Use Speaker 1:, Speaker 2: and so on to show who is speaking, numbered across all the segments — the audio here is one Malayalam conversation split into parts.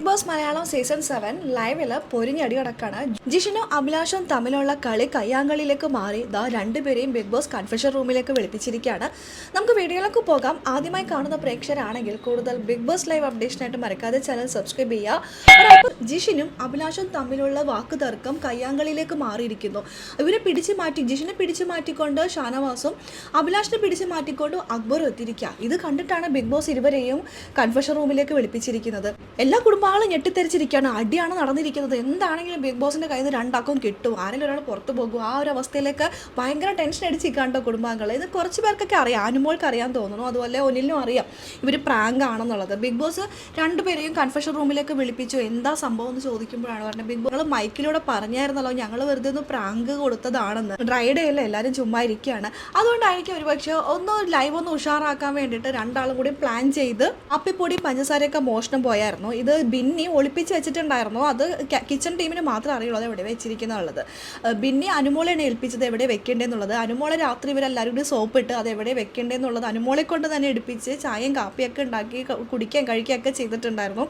Speaker 1: ബിഗ് ബോസ് മലയാളം സീസൺ 7 ലൈവില് പൊരിഞ്ഞടി കിടക്കാണ്. ജിഷിനും അഭിലാഷും തമ്മിലുള്ള കളി കയ്യാങ്കളിയിലേക്ക് മാറി രണ്ടുപേരെയും ബിഗ് ബോസ് കൺഫെഷൻ റൂമിലേക്ക് വിളിപ്പിച്ചിരിക്കുകയാണ്. നമുക്ക് വീഡിയോയിലേക്ക് പോകാം. ആദ്യമായി കാണുന്ന പ്രേക്ഷകരാണെങ്കിൽ കൂടുതൽ ബിഗ് ബോസ് ലൈവ് അപ്ഡേഷനായിട്ട് മറക്കാതെ ചാനൽ സബ്സ്ക്രൈബ് ചെയ്യുക. ജിഷിനും അഭിലാഷും തമ്മിലുള്ള വാക്കുതർക്കം കയ്യാങ്കളിയിലേക്ക് മാറിയിരിക്കുന്നു. ഇവരെ പിടിച്ചു മാറ്റി, ജിഷിനെ പിടിച്ചു മാറ്റിക്കൊണ്ട് ഷാനവാസും അഭിലാഷിനെ പിടിച്ചു മാറ്റിക്കൊണ്ട് അക്ബറും എത്തിയിരിക്കുക. ഇത് കണ്ടിട്ടാണ് ബിഗ് ബോസ് ഇരുവരെയും കൺഫെഷൻ റൂമിലേക്ക് വിളിപ്പിച്ചിരിക്കുന്നത്. എല്ലാ കുടുംബാളും ഞെട്ടിത്തെറിച്ചിരിക്കുകയാണ്. അടിയാണ് നടന്നിരിക്കുന്നത്. എന്താണെങ്കിലും ബിഗ് ബോസിന്റെ കയ്യിൽ നിന്ന് രണ്ടാക്കും കിട്ടും, ആരെങ്കിലും ഒരാൾ പുറത്തു പോകും. ആ ഒരു അവസ്ഥയിലേക്ക് ഭയങ്കര ടെൻഷൻ അടിച്ചിരിക്കാണ്ടോ കുടുംബാംഗങ്ങൾ. ഇത് കുറച്ച് പേർക്കൊക്കെ അറിയാം, അനുമോൾക്ക് അറിയാൻ തോന്നുന്നു, അതുപോലെ ഒനിലിനും അറിയാം ഇവർ പ്രാങ്ക് ആണെന്നുള്ളത്. ബിഗ് ബോസ് രണ്ടുപേരെയും കൺഫെഷൻ റൂമിലേക്ക് വിളിപ്പിച്ചു. എന്താ സംഭവം എന്ന് ചോദിക്കുമ്പോഴാണ് പറഞ്ഞത്, ബിഗ് ബോസ് മൈക്കിലൂടെ പറഞ്ഞായിരുന്നല്ലോ ഞങ്ങൾ വെറുതെ ഒന്ന് പ്രാങ്ക് കൊടുത്തതാണെന്ന്. ഡ്രൈ ഡേ അല്ലേ, എല്ലാവരും ചുമ്മാ ഇരിക്കുകയാണ്, അതുകൊണ്ടായിരിക്കും ഒരുപക്ഷെ ഒന്ന് ലൈവ് ഒന്ന് ഉഷാറാക്കാൻ വേണ്ടിയിട്ട് രണ്ടാളും കൂടി പ്ലാൻ ചെയ്ത് അപ്പിപ്പൊടി പഞ്ചസാരയൊക്കെ മോഷണം പോയായിരുന്നു. ഇത് ബിന്നി ഒളിപ്പിച്ച് വെച്ചിട്ടുണ്ടായിരുന്നു. അത് കിച്ചൺ ടീമിന് മാത്രമേ അറിയുള്ളൂ അത് എവിടെ വെച്ചിരിക്കുന്നുള്ളത്. ബിന്നി അനുമോളെയാണ് ഏൽപ്പിച്ചത് എവിടെ വെക്കേണ്ടതെന്നുള്ളത്. അനുമോളെ രാത്രി ഇവരെല്ലാവരും കൂടി സോപ്പിട്ട് അത് എവിടെ വെക്കേണ്ടതെന്നുള്ളത് അനുമോളെ കൊണ്ട് തന്നെ എടുപ്പിച്ച് ചായയും കാപ്പിയൊക്കെ ഉണ്ടാക്കി കുടിക്കാൻ കഴിക്കുകയൊക്കെ ചെയ്തിട്ടുണ്ടായിരുന്നു.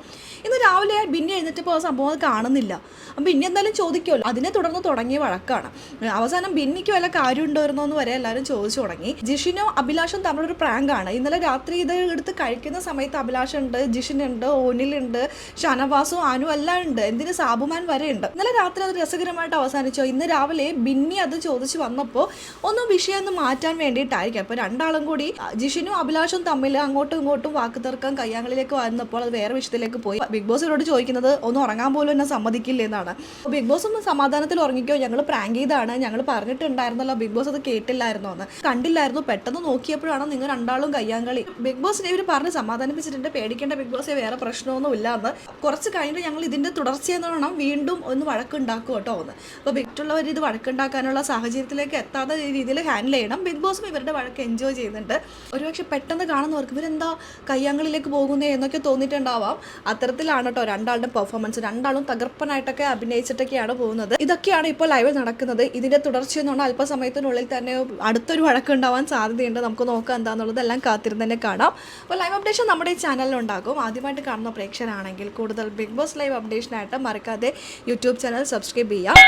Speaker 1: ഇന്ന് രാവിലെ ബിന്നി എഴുന്നേറ്റപ്പോൾ ആ സംഭവം അത് കാണുന്നില്ല. അപ്പം ബിന്നി എന്തായാലും ചോദിക്കുമല്ലോ. അതിനെ തുടർന്ന് തുടങ്ങിയ വഴക്കാണ്. അവസാനം ബിന്നിക്ക് വല്ല കാര്യം ഉണ്ടോയിരുന്നോ എന്ന് വരെ എല്ലാവരും ചോദിച്ചു തുടങ്ങി. ജിഷിനോ അഭിലാഷും തമ്മിലൊരു പ്രാങ്കാണ്. ഇന്നലെ രാത്രി ഇത് എടുത്ത് കഴിക്കുന്ന സമയത്ത് അഭിലാഷുണ്ട്, ജിഷിനുണ്ട്, ഓനിലുണ്ട്, ഷാനവാസും അനു എല്ലാം ഉണ്ട്, എന്തിന് സാബുമാൻ വരെ ഉണ്ട്. ഇന്നലെ രാത്രി അത് രസകരമായിട്ട് അവസാനിച്ചോ. ഇന്ന് രാവിലെ ബിന്നി അത് ചോദിച്ചു വന്നപ്പോൾ ഒന്നും വിഷയം ഒന്ന് മാറ്റാൻ വേണ്ടിയിട്ടായിരിക്കും. അപ്പോൾ രണ്ടാളും കൂടി ജിഷിനും അഭിലാഷും തമ്മിൽ അങ്ങോട്ടും ഇങ്ങോട്ടും വാക്ക് തീർക്കാൻ കയ്യാങ്ങളിലേക്ക് വന്നപ്പോൾ അത് വേറെ വിഷയത്തിലേക്ക് പോയി. ബിഗ് ബോസ് ഇവരോട് ചോദിക്കുന്നത് ഒന്ന് ഉറങ്ങാൻ പോലും എന്നെ സമ്മതിക്കില്ല എന്നാണ്. ബിഗ് ബോസ് ഒന്ന് സമാധാനത്തിൽ ഉറങ്ങിക്കോ, ഞങ്ങൾ പ്രാങ്ക് ചെയ്താണ്, ഞങ്ങൾ പറഞ്ഞിട്ടുണ്ടായിരുന്നല്ലോ, ബിഗ് ബോസ് അത് കേട്ടില്ലായിരുന്നോ എന്ന്, കണ്ടില്ലായിരുന്നു, പെട്ടെന്ന് നോക്കിയപ്പോഴാണ് നിങ്ങൾ രണ്ടാളും കയ്യാങ്കളി. ബിഗ് ബോസിനെ ഇവർ പറഞ്ഞ് സമാധാനിപ്പിച്ചിട്ടുണ്ട്, പേടിക്കേണ്ട ബിഗ് ബോസ് വേറെ പ്രശ്നമൊന്നും ഇല്ല എന്ന്. കുറച്ച് കഴിഞ്ഞിട്ട് ഞങ്ങൾ ഇതിൻ്റെ തുടർച്ചയെന്ന് പറഞ്ഞാൽ വീണ്ടും ഒന്ന് വഴക്കുണ്ടാക്കും കേട്ടോ എന്ന്. അപ്പോൾ മറ്റുള്ളവർ ഇത് വഴക്കുണ്ടാക്കാനുള്ള സാഹചര്യത്തിലേക്ക് എത്താത്ത രീതിയിൽ ഹാൻഡിൽ ചെയ്യണം. ബിഗ് ബോസും ഇവരുടെ വഴക്ക് എൻജോയ് ചെയ്യുന്നുണ്ട്. ഒരുപക്ഷെ പെട്ടെന്ന് കാണുന്നവർക്ക് ഇവരെന്താ കയ്യാങ്കളിലേക്ക് പോകുന്നേ എന്നൊക്കെ തോന്നിയിട്ടുണ്ടാവാം. അത്തരത്തിലാണ് കേട്ടോ രണ്ടാളുടെ പെർഫോമൻസ്. രണ്ടാളും തകർപ്പനായിട്ടൊക്കെ അഭിനയിച്ചിട്ടൊക്കെയാണ് പോകുന്നത്. ഇതൊക്കെയാണ് ഇപ്പോൾ ലൈവിൽ നടക്കുന്നത്. ഇതിൻ്റെ തുടർച്ചയെന്ന് പറഞ്ഞാൽ അല്പസമയത്തിനുള്ളിൽ തന്നെ അടുത്തൊരു വഴക്കുണ്ടാവാൻ സാധ്യതയുണ്ട്. നമുക്ക് നോക്കാം എന്താണെന്നുള്ളത്, എല്ലാം കാത്തിരുന്ന് തന്നെ കാണാം. അപ്പോൾ ലൈവ് അപ്ഡേഷൻ നമ്മുടെ ഈ ചാനലിലുണ്ടാകും. ആദ്യമായിട്ട് കാണുന്ന പ്രേക്ഷകരാണെങ്കിൽ കൂടുതൽ ബിഗ് ബോസ് ലൈവ് അപ്ഡേഷനായിട്ട് മറക്കാതെ യൂട്യൂബ് ചാനൽ സബ്സ്ക്രൈബ് ചെയ്യുക.